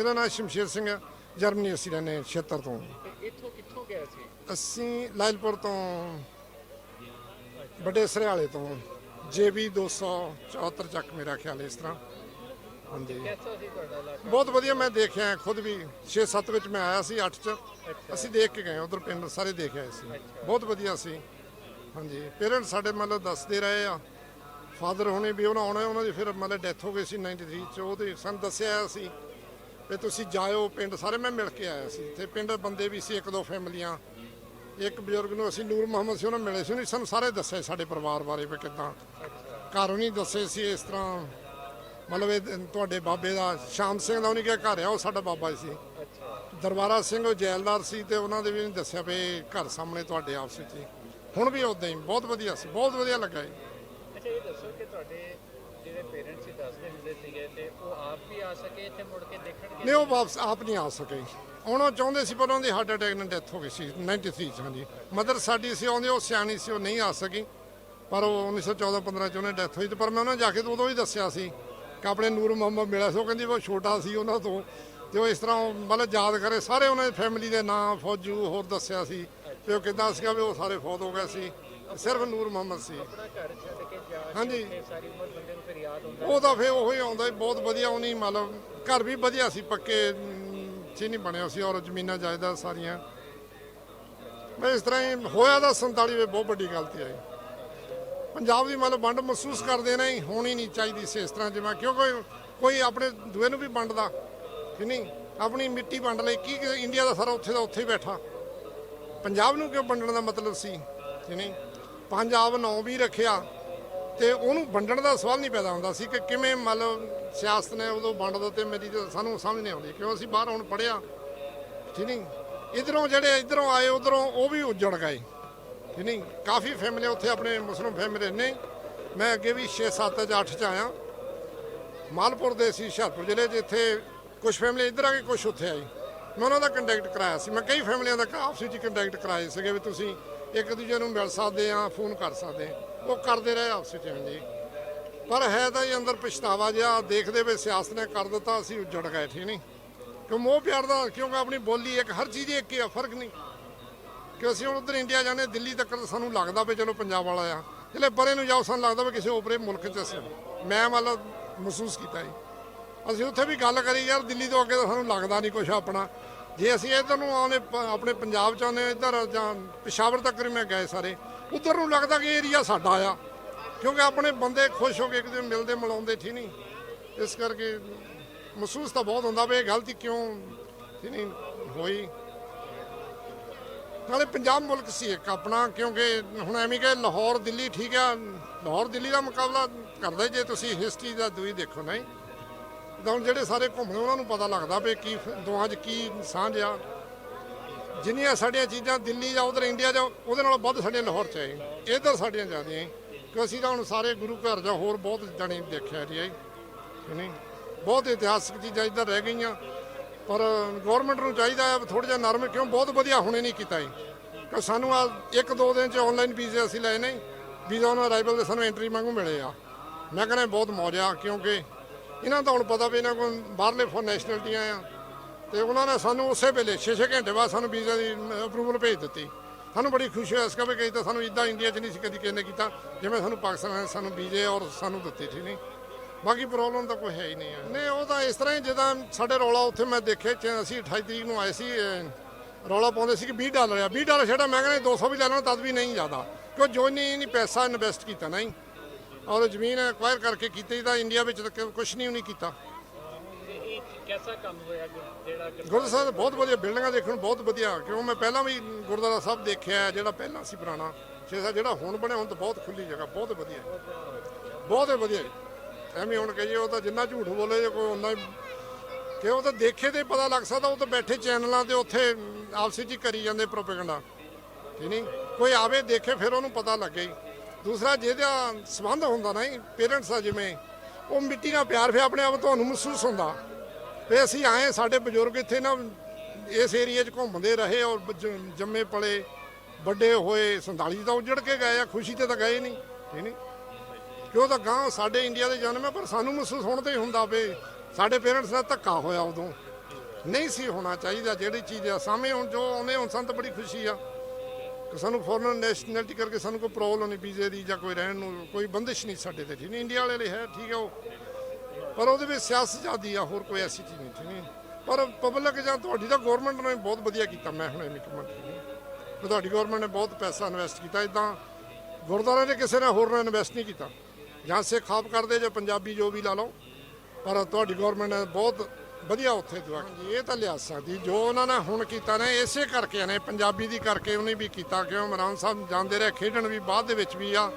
मेरा नाम शमशेर सिंह है, जर्मनी असीं रहने 76 तो। ਇੱਥੋਂ ਕਿੱਥੋਂ ਗਏ ਸੀ? ਅਸੀਂ ਲਾਇਲਪੁਰ ਤੋਂ ਵੱਡੇ ਸਰਿਆਲੇ ਤੋਂ JB 274 ਚੱਕ ਮੇਰਾ ਖਿਆਲ ਇਸ ਤਰ੍ਹਾਂ। ਹਾਂਜੀ ਕਿਹਦਾ ਸੀ ਤੁਹਾਡਾ ਇਲਾਕਾ? ਬਹੁਤ ਵਧੀਆ, ਮੈਂ ਦੇਖਿਆ ਖੁਦ ਵੀ 6-7 ਵਿੱਚ ਮੈਂ ਆਇਆ ਸੀ, 8 ਚ ਅਸੀਂ ਦੇਖ ਕੇ ਗਏ ਉਧਰ ਪਿੰਡ ਸਾਰੇ ਦੇਖ ਆਏ ਸੀ, ਬਹੁਤ ਵਧੀਆ ਸੀ। ਹਾਂਜੀ ਪੇਰੈਂਟਸ ਸਾਡੇ ਮਤਲਬ ਦੱਸਦੇ ਰਹੇ ਆ, ਫਾਦਰ ਹੁਣੇ ਵੀ ਉਹਨਾਂ ਆਉਣਾ, ਉਹਨਾਂ ਦੀ ਫਿਰ ਮਤਲਬ ਡੈਥ ਹੋ ਗਈ ਸੀ 93 ਚ। ਉਹਦੇ ਸਾਨੂੰ ਦੱਸਿਆ ਸੀ ਵੀ ਤੁਸੀਂ ਜਾਇਓ ਪਿੰਡ, ਸਾਰੇ ਮੈਂ ਮਿਲ ਕੇ ਆਇਆ ਸੀ। ਤੇ ਪਿੰਡ ਬੰਦੇ ਵੀ ਸੀ, 1-2 ਫੈਮਲੀਆਂ, ਇੱਕ ਬਜ਼ੁਰਗ ਨੂੰ ਅਸੀਂ ਨੂਰ ਮੁਹੰਮਦ ਸੀ, ਉਹਨਾਂ ਮਿਲੇ ਸੀ, ਉਹਨੇ ਸਾਨੂੰ ਸਾਰੇ ਦੱਸਿਆ ਸਾਡੇ ਪਰਿਵਾਰ ਬਾਰੇ ਵੀ ਕਿੱਦਾਂ ਘਰ ਨਹੀਂ ਦੱਸੇ ਸੀ ਇਸ ਤਰ੍ਹਾਂ। ਮਤਲਬ ਇਹ ਤੁਹਾਡੇ ਬਾਬੇ ਦਾ ਸ਼ਾਮ ਸਿੰਘ ਦਾ ਉਹਨੇ ਕਿਹਾ ਘਰ ਆ, ਉਹ ਸਾਡਾ ਬਾਬਾ ਸੀ। ਦਰਬਾਰਾ ਸਿੰਘ ਉਹ ਜੈਲਦਾਰ ਸੀ, ਤੇ ਉਹਨਾਂ ਦੇ ਵੀ ਨਹੀਂ ਦੱਸਿਆ ਵੀ ਘਰ ਸਾਹਮਣੇ ਤੁਹਾਡੇ ਆਪਸ ਵਿੱਚ ਹੀ। ਹੁਣ ਵੀ ਉੱਦਾਂ ਹੀ ਬਹੁਤ ਵਧੀਆ ਸੀ, ਬਹੁਤ ਵਧੀਆ ਲੱਗਾ ਜੀ। ਅੱਛਾ ਇਹ ਦੱਸੋ ਕਿ ਤੁਹਾਡੇ ਜਿਹੜੇ ਪੇਰੈਂਟਸ ਸੀ ਦੱਸਦੇ ਹੁੰਦੇ ਸੀਗੇ ਤੇ ਉਹ ਆਪ ਵੀ ਆ ਸਕੇ ਇੱਥੇ ਮੁੜ ਕੇ ਦੇਖਣਗੇ? ਨਹੀਂ, ਉਹ ਵਾਪਸ ਆਪ ਨਹੀਂ ਆ ਸਕੇ, ਆਉਣਾ ਚਾਹੁੰਦੇ ਸੀ ਪਰ ਉਹਨਾਂ ਦੀ ਹਾਰਟ ਅਟੈਕ ਨਾਲ ਡੈਥ ਹੋ ਗਈ ਸੀ 93 ਚ। ਹਾਂਜੀ ਮਦਰ ਸਾਡੀ ਸੀ ਆਉਂਦੇ, ਉਹ ਸਿਆਣੀ ਸੀ, ਉਹ ਨਹੀਂ ਆ ਸਕੀ, ਪਰ ਉਹ 1914-15 ਚ ਉਹਨੇ ਡੈਥ ਹੋਈ। ਤੇ ਪਰ ਮੈਂ ਉਹਨਾਂ ਜਾ ਕੇ ਉਦੋਂ ਹੀ ਦੱਸਿਆ ਸੀ ਕਿ ਆਪਣੇ ਨੂਰ ਮੁਹੰਮਦ ਮਿਲਿਆ ਸੀ, ਉਹ ਕਹਿੰਦੀ ਉਹ ਛੋਟਾ ਸੀ ਉਹਨਾਂ ਤੋਂ, ਤੇ ਉਹ ਇਸ ਤਰ੍ਹਾਂ ਮਤਲਬ ਯਾਦ ਕਰੇ ਸਾਰੇ ਉਹਨਾਂ ਦੀ ਫੈਮਿਲੀ ਦੇ ਨਾਂ, ਫੌਜੂ ਹੋਰ ਦੱਸਿਆ ਸੀ ਤੇ ਉਹ ਕਿੱਦਾਂ ਸੀਗਾ ਵੀ ਉਹ ਸਾਰੇ ਫੌਤ ਹੋ ਗਏ ਸੀ, ਸਿਰਫ ਨੂਰ ਮੁਹੰਮਦ ਸੀ। ਆਪਣਾ ਘਰ ਛੱਡ ਕੇ ਜਾ ਹਾਂਜੀ ਕੇ ਸਾਰੀ ਉਮਰ ਬੰਦੇ ਨੂੰ ਫਿਰ ਯਾਦ ਹੁੰਦਾ। ਉਹ ਤਾਂ ਫਿਰ ਉਹੀ ਆਉਂਦਾ ਸੀ, ਬਹੁਤ ਵਧੀਆ। ਉਹਨੀ ਮਤਲਬ ਘਰ ਵੀ ਵਧੀਆ ਸੀ, ਪੱਕੇ ਚ ਨਹੀਂ ਬਣਿਆ ਸੀ, ਔਰ ਜ਼ਮੀਨਾਂ ਜਾਇਦਾਦ ਸਾਰੀਆਂ। ਮੈਂ ਇਸ ਤਰ੍ਹਾਂ ਹੀ ਹੋਇਆ ਤਾਂ 47 ਵਿੱਚ ਬਹੁਤ ਵੱਡੀ ਗਲਤੀ ਆਈ। ਪੰਜਾਬ ਦੀ ਮਤਲਬ ਵੰਡ ਮਹਿਸੂਸ ਕਰਦੇ ਨੇ, ਹੋਣੀ ਨਹੀਂ ਚਾਹੀਦੀ ਸੀ ਇਸ ਤਰ੍ਹਾਂ ਜਿਵੇਂ, ਕਿਉਂਕਿ ਕੋਈ ਆਪਣੇ ਦੂਏ ਨੂੰ ਵੀ ਵੰਡਦਾ ਕਿ ਨਹੀਂ, ਆਪਣੀ ਮਿੱਟੀ ਵੰਡ ਲਈ ਕੀ ਇੰਡੀਆ ਦਾ ਸਾਰਾ ਉੱਥੇ ਦਾ ਉੱਥੇ ਹੀ ਬੈਠਾ, ਪੰਜਾਬ ਨੂੰ ਕਿਉਂ ਵੰਡਣ ਦਾ ਮਤਲਬ ਸੀ ਕਿ ਨਹੀਂ। ਪੰਜਾਬ ਨਾਂ ਵੀ ਰੱਖਿਆ ਤੇ ਉਹਨੂੰ ਵੰਡਣ ਦਾ ਸਵਾਲ ਨਹੀਂ ਪੈਦਾ ਹੁੰਦਾ ਸੀ ਕਿ ਕਿਵੇਂ ਮਤਲਬ ਸਿਆਸਤ ਨੇ ਉਦੋਂ ਵੰਡ ਦਿੱਤੇ। ਮੇਰੀ ਤਾਂ ਸਾਨੂੰ ਸਮਝ ਨਹੀਂ ਆਉਂਦੀ, ਕਿਉਂ ਅਸੀਂ ਬਾਹਰ ਹੁਣ ਪੜ੍ਹਿਆ ਠੀਕ ਨਹੀਂ, ਇੱਧਰੋਂ ਜਿਹੜੇ ਇੱਧਰੋਂ ਆਏ ਉੱਧਰੋਂ ਉਹ ਵੀ ਉੱਜੜ ਗਏ ਠੀਕ ਨਹੀਂ। ਕਾਫੀ ਫੈਮਿਲੀ ਉੱਥੇ ਆਪਣੇ ਮੁਸਲਿਮ ਫੈਮਿਲੀ ਨੇ, ਮੈਂ ਅੱਗੇ ਵੀ 6-7 ਜਾਂ 8 ਚ ਆਇਆ। ਮਾਲਪੁਰ ਦੇ ਸੀ ਹੁਸ਼ਿਆਰਪੁਰ ਜ਼ਿਲ੍ਹੇ 'ਚ, ਇੱਥੇ ਕੁਝ ਫੈਮਿਲੀ ਇੱਧਰ ਆ ਕੇ ਕੁਝ ਉੱਥੇ ਆਈ। ਮੈਂ ਉਹਨਾਂ ਦਾ ਕੰਟੈਕਟ ਕਰਾਇਆ ਸੀ, ਮੈਂ ਕਈ ਫੈਮਲੀਆਂ ਦਾ ਆਪਸ ਵਿੱਚ ਕੰਟੈਕਟ ਕਰਾਏ ਸੀਗੇ ਵੀ ਤੁਸੀਂ ਇੱਕ ਦੂਜੇ ਨੂੰ ਮਿਲ ਸਕਦੇ ਆ, ਫੋਨ ਕਰ ਸਕਦੇ ਆ, ਉਹ ਕਰਦੇ ਰਹੇ ਆਪਸ ਵਿੱਚ। ਹਾਂਜੀ ਪਰ ਹੈ ਤਾਂ ਇਹ ਅੰਦਰ ਪਛਤਾਵਾ ਜਿਹਾ, ਦੇਖਦੇ ਵੀ ਸਿਆਸਤ ਨੇ ਕਰ ਦਿੱਤਾ, ਅਸੀਂ ਉੱਜੜ ਗਏ ਠੀਕ ਨਹੀਂ। ਕਿਉਂ ਮੋਹ ਪਿਆਰ ਦਾ, ਕਿਉਂਕਿ ਆਪਣੀ ਬੋਲੀ ਇੱਕ, ਹਰ ਚੀਜ਼ ਇੱਕ ਹੀ ਆ, ਫਰਕ ਨਹੀਂ। ਕਿ ਅਸੀਂ ਹੁਣ ਉੱਧਰ ਇੰਡੀਆ ਜਾਂਦੇ, ਦਿੱਲੀ ਤੱਕ ਸਾਨੂੰ ਲੱਗਦਾ ਵੀ ਚਲੋ ਪੰਜਾਬ ਵਾਲਾ ਆ, ਜਿਹੜੇ ਪਰੇ ਨੂੰ ਜਾਓ ਸਾਨੂੰ ਲੱਗਦਾ ਵੀ ਕਿਸੇ ਓਪਰੇ ਮੁਲਕ 'ਚ ਅਸੀਂ, ਮੈਂ ਮਤਲਬ ਮਹਿਸੂਸ ਕੀਤਾ ਜੀ। ਅਸੀਂ ਉੱਥੇ ਵੀ ਗੱਲ ਕਰੀ ਯਾਰ, ਦਿੱਲੀ ਤੋਂ ਅੱਗੇ ਤਾਂ ਸਾਨੂੰ ਲੱਗਦਾ ਨਹੀਂ ਕੁਛ ਆਪਣਾ। ਜੇ ਅਸੀਂ ਇੱਧਰ ਨੂੰ ਆਉਂਦੇ ਆਪਣੇ ਪੰਜਾਬ 'ਚ ਆਉਂਦੇ, ਇੱਧਰ ਜਾਂ ਪਿਸ਼ਾਵਰ ਤੱਕ ਮੈਂ ਗਏ ਸਾਰੇ, ਉੱਧਰ ਨੂੰ ਲੱਗਦਾ ਕਿ ਏਰੀਆ ਸਾਡਾ ਆ, ਕਿਉਂਕਿ ਆਪਣੇ ਬੰਦੇ ਖੁਸ਼ ਹੋ ਕੇ ਇੱਕ ਦੂਜੇ ਮਿਲਦੇ ਮਿਲਾਉਂਦੇ ਠੀਕ ਨਹੀਂ। ਇਸ ਕਰਕੇ ਮਹਿਸੂਸ ਤਾਂ ਬਹੁਤ ਹੁੰਦਾ ਵੀ ਇਹ ਗਲਤੀ ਕਿਉਂ ਠੀਕ ਨਹੀਂ ਹੋਈ। ਨਾਲੇ ਪੰਜਾਬ ਮੁਲਕ ਸੀ ਇੱਕ ਆਪਣਾ, ਕਿਉਂਕਿ ਹੁਣ ਐਵੇਂ ਕਿ ਲਾਹੌਰ ਦਿੱਲੀ ਠੀਕ ਆ, ਲਾਹੌਰ ਦਿੱਲੀ ਦਾ ਮੁਕਾਬਲਾ ਕਰਦਾ ਜੇ ਤੁਸੀਂ ਹਿਸਟਰੀ ਦਾ ਦੂਈ ਦੇਖੋ ਨਹੀਂ ਤਾਂ ਹੁਣ ਜਿਹੜੇ ਸਾਰੇ ਘੁੰਮਦੇ ਉਹਨਾਂ ਨੂੰ ਪਤਾ ਲੱਗਦਾ ਵੀ ਕੀ ਦੋਵਾਂ 'ਚ ਕੀ ਸਾਂਝ ਆ। ਜਿੰਨੀਆਂ ਸਾਡੀਆਂ ਚੀਜ਼ਾਂ ਦਿੱਲੀ ਜਾਂ ਉਧਰ ਇੰਡੀਆ ਜਾਂ ਉਹਦੇ ਨਾਲੋਂ ਵੱਧ ਸਾਡੀਆਂ ਲਾਹੌਰ 'ਚ ਆਏ, ਇੱਧਰ ਸਾਡੀਆਂ ਜ਼ਿਆਦੀਆਂ ਕਿ ਅਸੀਂ ਤਾਂ ਹੁਣ ਸਾਰੇ ਗੁਰੂ ਘਰ ਜਾਂ ਹੋਰ ਬਹੁਤ ਜਾਣੇ ਦੇਖਿਆ ਜੀ ਨਹੀਂ। ਬਹੁਤ ਇਤਿਹਾਸਕ ਚੀਜ਼ਾਂ ਇੱਧਰ ਰਹਿ ਗਈਆਂ, ਪਰ ਗੌਰਮੈਂਟ ਨੂੰ ਚਾਹੀਦਾ ਹੈ ਥੋੜ੍ਹਾ ਜਿਹਾ ਨਰਮ, ਕਿਉਂ ਬਹੁਤ ਵਧੀਆ ਹੁਣੇ ਨਹੀਂ ਕੀਤਾ ਜੀ। ਕਿ ਸਾਨੂੰ ਆ 1-2 ਦਿਨ 'ਚ ਆਨਲਾਈਨ ਵੀਜ਼ੇ ਅਸੀਂ ਲਏ ਨਹੀਂ, ਵੀਜ਼ਾ ਉਹਨਾਂ ਅਰਾਈਵਲ ਦੇ ਸਾਨੂੰ ਐਂਟਰੀ ਵਾਂਗੂ ਮਿਲੇ ਆ। ਮੈਂ ਕਹਿੰਦਾ ਬਹੁਤ ਮੌਜ ਆ, ਕਿਉਂਕਿ ਇਹਨਾਂ ਦਾ ਹੁਣ ਪਤਾ ਵੀ ਇਹਨਾਂ ਕੋਲ ਬਾਹਰਲੇ ਫੋਰ ਨੈਸ਼ਨੈਲਿਟੀਆਂ ਆ, ਤੇ ਉਹਨਾਂ ਨੇ ਸਾਨੂੰ ਉਸੇ ਵੇਲੇ 6-6 ਘੰਟੇ ਬਾਅਦ ਸਾਨੂੰ ਵੀਜ਼ਾ ਦੀ ਅਪਰੂਵਲ ਭੇਜ ਦਿੱਤੀ। ਸਾਨੂੰ ਬੜੀ ਖੁਸ਼ੀ ਹੋਈ, ਇਸ ਕਰਕੇ ਕਈ ਤਾਂ ਸਾਨੂੰ ਇੱਦਾਂ ਇੰਡੀਆ 'ਚ ਨਹੀਂ ਸੀ ਕਦੀ ਕਿਸੇ ਨੇ ਕੀਤਾ ਜਿਵੇਂ ਸਾਨੂੰ ਪਾਕਿਸਤਾਨ ਨੇ ਸਾਨੂੰ ਵੀਜ਼ੇ ਔਰ ਸਾਨੂੰ ਦਿੱਤੇ ਠੀਕ ਨਹੀਂ। ਬਾਕੀ ਪ੍ਰੋਬਲਮ ਤਾਂ ਕੋਈ ਹੈ ਹੀ ਨਹੀਂ ਹੈ। ਨਹੀਂ ਉਹ ਤਾਂ ਇਸ ਤਰ੍ਹਾਂ ਹੀ ਜਿੱਦਾਂ ਸਾਡੇ ਰੌਲਾ ਉੱਥੇ ਮੈਂ ਦੇਖੇ, ਅਸੀਂ 28 ਤਰੀਕ ਨੂੰ ਆਏ ਸੀ, ਰੌਲਾ ਪਾਉਂਦੇ ਸੀ ਕਿ $20 ਆ, $20 ਛੱਡਾ, ਮੈਂ ਕਹਿੰਦਾ 200 ਵੀ ਲੈ ਲੈਣਾ ਤਦ ਵੀ ਨਹੀਂ ਜ਼ਿਆਦਾ, ਕਿਉਂ ਜੋ ਨਹੀਂ ਪੈਸਾ ਇਨਵੈਸਟ ਕੀਤਾ ਨਹੀਂ, ਔਰ ਜ਼ਮੀਨ ਐਕਵਾਇਰ ਕਰਕੇ ਕੀਤੀ ਤਾਂ ਇੰਡੀਆ ਵਿੱਚ ਤਾਂ ਕੁਛ ਨਹੀਂ ਕੀਤਾ। ਕਿਹਦਾ ਕੰਮ ਹੋਇਆ ਜਿਹੜਾ ਗੁਰਦੁਆਰਾ ਸਾਹਿਬ ਬਹੁਤ ਵਧੀਆ, ਬਿਲਡਿੰਗਾਂ ਦੇਖਣ ਨੂੰ ਬਹੁਤ ਵਧੀਆ, ਕਿਉਂ ਮੈਂ ਪਹਿਲਾਂ ਵੀ ਗੁਰਦੁਆਰਾ ਸਾਹਿਬ ਦੇਖਿਆ ਜਿਹੜਾ ਪਹਿਲਾਂ ਸੀ ਪੁਰਾਣਾ 6 ਜਿਹੜਾ ਹੁਣ ਬਣਿਆ, ਹੁਣ ਤਾਂ ਬਹੁਤ ਖੁੱਲੀ ਜਗ੍ਹਾ, ਬਹੁਤ ਵਧੀਆ, ਬਹੁਤ ਵਧੀਆ। ਐਵੇਂ ਹੁਣ ਕਹੀਏ ਉਹ ਤਾਂ ਜਿੰਨਾ ਝੂਠ ਬੋਲੇ ਜੇ ਕੋਈ ਉਹਨਾਂ ਕਿ ਉਹ ਤਾਂ ਦੇਖੇ ਤੇ ਪਤਾ ਲੱਗ ਸਕਦਾ, ਉਹ ਤਾਂ ਬੈਠੇ ਚੈਨਲਾਂ ਤੇ ਉੱਥੇ ਆਪਸ ਵਿੱਚ ਹੀ ਕਰੀ ਜਾਂਦੇ ਪ੍ਰੋਪੇਗੈਂਡਾ ਠੀਕ ਨਹੀਂ। ਕੋਈ ਆਵੇ ਦੇਖੇ ਫਿਰ ਉਹਨੂੰ ਪਤਾ ਲੱਗੇ। ਦੂਸਰਾ ਜਿਹਦਾ ਸੰਬੰਧ ਹੁੰਦਾ ਨਾ ਪੇਰੈਂਟਸ ਦਾ, ਜਿਵੇਂ ਉਹ ਮਿੱਟੀ ਨਾਲ ਪਿਆਰ ਫਿਰ ਆਪਣੇ ਆਪ ਤੁਹਾਨੂੰ ਮਹਿਸੂਸ ਹੁੰਦਾ ਵੀ ਅਸੀਂ ਆਏ, ਸਾਡੇ ਬਜ਼ੁਰਗ ਇੱਥੇ ਨਾ ਇਸ ਏਰੀਏ 'ਚ ਘੁੰਮਦੇ ਰਹੇ ਔਰ ਜੰਮੇ ਪਲੇ ਵੱਡੇ ਹੋਏ। 47 ਤਾਂ ਉੱਜੜ ਕੇ ਗਏ ਆ, ਖੁਸ਼ੀ ਤੇ ਤਾਂ ਗਏ ਨਹੀਂ ਠੀਕ ਨਹੀਂ, ਕਿਉਂ ਤਾਂ ਗਾਂ ਸਾਡੇ ਇੰਡੀਆ ਦੇ ਜਨਮ ਹੈ, ਪਰ ਸਾਨੂੰ ਮਹਿਸੂਸ ਹੁਣ ਤੇ ਹੀ ਹੁੰਦਾ ਵੀ ਸਾਡੇ ਪੇਰੈਂਟਸ ਦਾ ਧੱਕਾ ਹੋਇਆ ਉਦੋਂ ਨਹੀਂ ਸੀ ਹੋਣਾ ਚਾਹੀਦਾ। ਜਿਹੜੀ ਚੀਜ਼ ਆ ਸਾਹਮਣੇ ਹੁਣ ਜੋ ਆਉਂਦੇ ਹੁਣ ਸਾਨੂੰ ਤਾਂ ਬੜੀ ਖੁਸ਼ੀ ਆ ਕਿ ਸਾਨੂੰ ਫੋਰਨ ਨੈਸ਼ਨੈਲਿਟੀ ਕਰਕੇ ਸਾਨੂੰ ਕੋਈ ਪ੍ਰੋਬਲਮ ਨਹੀਂ ਵੀਜ਼ੇ ਦੀ ਜਾਂ ਕੋਈ ਰਹਿਣ ਨੂੰ ਕੋਈ ਬੰਦਿਸ਼ ਨਹੀਂ ਸਾਡੇ ਤੇ, ਠੀਕ ਨਹੀਂ। ਇੰਡੀਆ ਵਾਲੇ ਲਈ ਹੈ ਠੀਕ ਹੈ ਉਹ, ਪਰ ਉਹਦੇ ਵਿੱਚ ਸਿਆਸਤ ਜ਼ਿਆਦੀ ਆ, ਹੋਰ ਕੋਈ ਐਸੀ ਚੀਜ਼ ਨਹੀਂ, ਠੀਕ ਨਹੀਂ। ਪਰ ਪਬਲਿਕ ਜਾਂ ਤੁਹਾਡੀ ਤਾਂ ਗਵਰਨਮੈਂਟ ਨੇ ਬਹੁਤ ਵਧੀਆ ਕੀਤਾ। ਮੈਂ ਹੁਣ ਇੱਕ ਮਿੰਟ, ਤੁਹਾਡੀ ਗਵਰਨਮੈਂਟ ਨੇ ਬਹੁਤ ਪੈਸਾ ਇਨਵੈਸਟ ਕੀਤਾ। ਇਦਾਂ ਗੁਰਦੁਆਰੇ ਨੇ ਕਿਸੇ ਨੇ ਹੋਰ ਨੇ ਇਨਵੈਸਟ ਨਹੀਂ ਕੀਤਾ, ਜਾਂ ਸਿੱਖ ਆਪ ਕਰਦੇ ਜਾਂ ਪੰਜਾਬੀ ਜੋ ਵੀ ਲਾ ਲਓ, ਪਰ ਤੁਹਾਡੀ ਗਵਰਨਮੈਂਟ ਨੇ ਬਹੁਤ ਵਧੀਆ ਉੱਥੇ ਦੁਆ। ਇਹ ਤਾਂ ਲਿਆ ਸਕਦੀ ਜੋ ਉਹਨਾਂ ਨੇ ਹੁਣ ਕੀਤਾ ਨੇ, ਇਸੇ ਕਰਕੇ ਨੇ ਪੰਜਾਬੀ ਦੀ ਕਰਕੇ ਉਹਨੇ ਵੀ ਕੀਤਾ। ਕਿਉਂ ਇਮਰਾਨ ਸਾਹਿਬ ਜਾਂਦੇ ਰਹੇ ਖੇਡਣ ਵੀ ਬਾਅਦ ਦੇ ਵਿੱਚ ਵੀ ਆ,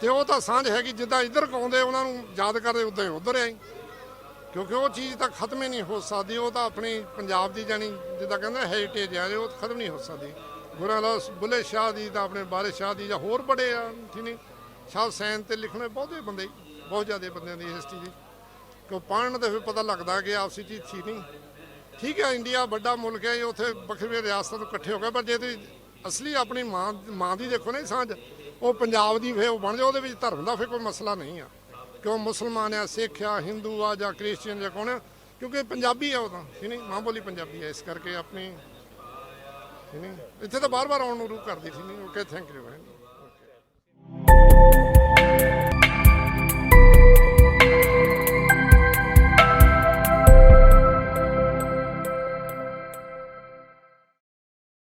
ਤੇ ਉਹ ਤਾਂ ਸਾਂਝ ਹੈਗੀ ਜਿੱਦਾਂ ਇੱਧਰ ਗਾਉਂਦੇ ਉਹਨਾਂ ਨੂੰ ਯਾਦ ਕਰਦੇ ਉੱਦਾਂ ਹੀ ਉੱਧਰ ਆਈ, ਕਿਉਂਕਿ ਉਹ ਚੀਜ਼ ਤਾਂ ਖਤਮ ਹੀ ਨਹੀਂ ਹੋ ਸਕਦੀ। ਉਹ ਤਾਂ ਆਪਣੀ ਪੰਜਾਬ ਦੀ ਜਾਣੀ ਜਿੱਦਾਂ ਕਹਿੰਦੇ ਹੈਰੀਟੇਜ ਆ, ਉਹ ਖਤਮ ਨਹੀਂ ਹੋ ਸਕਦੀ। ਗੁਰਾਂ ਦਾ ਬੁੱਲੇ ਸ਼ਾਹ ਦੀ ਤਾਂ ਆਪਣੇ ਬਾਰਿਸ਼ ਸ਼ਾਹ ਦੀ ਜਾਂ ਹੋਰ ਬੜੇ ਆ, ਠੀਕ ਨਹੀਂ। ਸ਼ਾਹ ਹੁਸੈਨ ਤੇ ਲਿਖਣੇ ਬਹੁਤੇ ਬੰਦੇ, ਬਹੁਤ ਜ਼ਿਆਦਾ ਬੰਦਿਆਂ ਦੀ ਹਿਸਟਰੀ ਦੀ, ਕਿ ਪੜ੍ਹਨ ਤੇ ਫਿਰ ਪਤਾ ਲੱਗਦਾ ਕਿ ਆਪਸੀ ਚੀਜ਼ ਸੀ ਨਹੀਂ। ਠੀਕ ਹੈ, ਇੰਡੀਆ ਵੱਡਾ ਮੁਲਕ ਹੈ, ਉੱਥੇ ਵੱਖਰੀਆਂ ਰਿਆਸਤਾਂ ਤੋਂ ਇਕੱਠੇ ਹੋ ਗਏ, ਪਰ ਜੇ ਤੁਸੀਂ ਅਸਲੀ ਆਪਣੀ ਮਾਂ ਦੀ ਦੇਖੋ ਨਾ ਸਾਂਝ, ਉਹ ਪੰਜਾਬ ਦੀ ਫਿਰ ਉਹ ਬਣ ਜਾਏ। ਉਹਦੇ ਵਿੱਚ ਧਰਮ ਦਾ ਫਿਰ ਕੋਈ ਮਸਲਾ ਨਹੀਂ ਆ, ਕਿਉਂ ਮੁਸਲਮਾਨ ਆ, ਸਿੱਖ ਆ, ਹਿੰਦੂ ਆ ਜਾਂ ਕ੍ਰਿਸਚੀਅਨ ਜਾਂ ਕੌਣ ਆ, ਕਿਉਂਕਿ ਪੰਜਾਬੀ ਆ ਉਹ ਤਾਂ, ਠੀਕ ਨਹੀਂ। ਮਾਂ ਬੋਲੀ ਪੰਜਾਬੀ ਹੈ, ਇਸ ਕਰਕੇ ਆਪਣੀ, ਠੀਕ ਨਹੀਂ। ਇੱਥੇ ਤਾਂ ਬਾਰ-ਬਾਰ ਆਉਣ ਨੂੰ ਰੂਹ ਕਰਦੀ, ਠੀਕ ਨਹੀਂ। Okay, thank you.